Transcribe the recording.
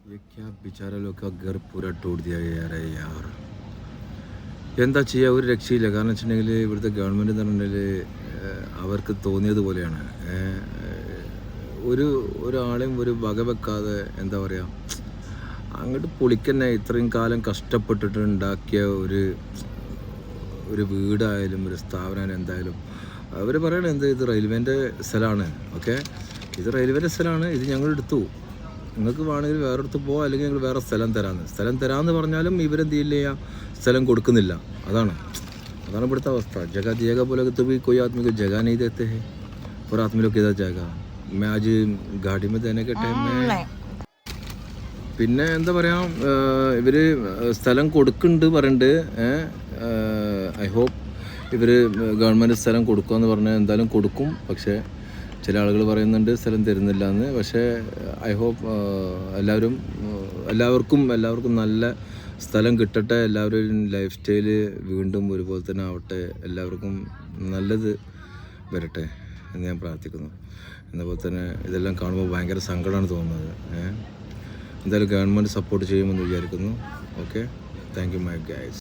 ये क्या बेचारा लोग का घर पूरा टूट दिया गया है यार. എന്താ ചെയ്യുക, ഒരു രക്ഷയില്ല. കാരണം വെച്ചിട്ടുണ്ടെങ്കിൽ ഇവിടുത്തെ ഗവൺമെൻറ് എന്ന് പറഞ്ഞിട്ടുണ്ടെങ്കിൽ അവർക്ക് തോന്നിയതുപോലെയാണ്. ഒരാളെയും ഒരു വക വെക്കാതെ എന്താ പറയുക, അങ്ങോട്ട് പൊളിക്കന്നെ. ഇത്രയും കാലം കഷ്ടപ്പെട്ടിട്ട് ഉണ്ടാക്കിയ ഒരു വീടായാലും ഒരു സ്ഥാപനം എന്തായാലും അവർ പറയണത് എന്ത്, ഇത് റെയിൽവേൻ്റെ സ്ഥലമാണ്. ഓക്കെ, ഇത് റെയിൽവേൻ്റെ സ്ഥലമാണ്, ഇത് ഞങ്ങൾ എടുത്തു, നിങ്ങൾക്ക് വേണമെങ്കിൽ വേറെ അടുത്ത് പോകാം, അല്ലെങ്കിൽ ഞങ്ങൾ വേറെ സ്ഥലം തരാമെന്ന് പറഞ്ഞാലും ഇവരെന്ത് ചെയ്യില്ല, സ്ഥലം കൊടുക്കുന്നില്ല. അതാണ് ഇവിടുത്തെ അവസ്ഥ. ജഗ ദിയേഗ പോലെ भी कोई आदमी को जगह नहीं देते हैं और आदमी लोग किधर जाएगा. मैं आज गाड़ी में देने के टाइम में പിന്നെ എന്താ പറയുക, ഇവർ സ്ഥലം കൊടുക്കുന്നുണ്ട് പറയുന്നുണ്ട്. ഐ ഹോപ്പ് ഇവർ ഗവൺമെൻറ് സ്ഥലം കൊടുക്കുമെന്ന് പറഞ്ഞാൽ എന്തായാലും കൊടുക്കും. പക്ഷേ ചില ആളുകൾ പറയുന്നുണ്ട് സ്ഥലം തരുന്നില്ല എന്ന്. പക്ഷേ ഐ ഹോപ്പ് എല്ലാവർക്കും നല്ല സ്ഥലം കിട്ടട്ടെ. എല്ലാവരും ലൈഫ് സ്റ്റൈല് വീണ്ടും ഒരുപോലെ തന്നെ ആവട്ടെ. എല്ലാവർക്കും നല്ലത് വരട്ടെ എന്ന് ഞാൻ പ്രാർത്ഥിക്കുന്നു. എന്നപോലെ തന്നെ ഇതെല്ലാം കാണുമ്പോൾ ഭയങ്കര സങ്കടമാണ് തോന്നുന്നത്. എന്തായാലും ഗവൺമെൻറ് സപ്പോർട്ട് ചെയ്യുമെന്ന് വിചാരിക്കുന്നു. Okay, thank you my guys.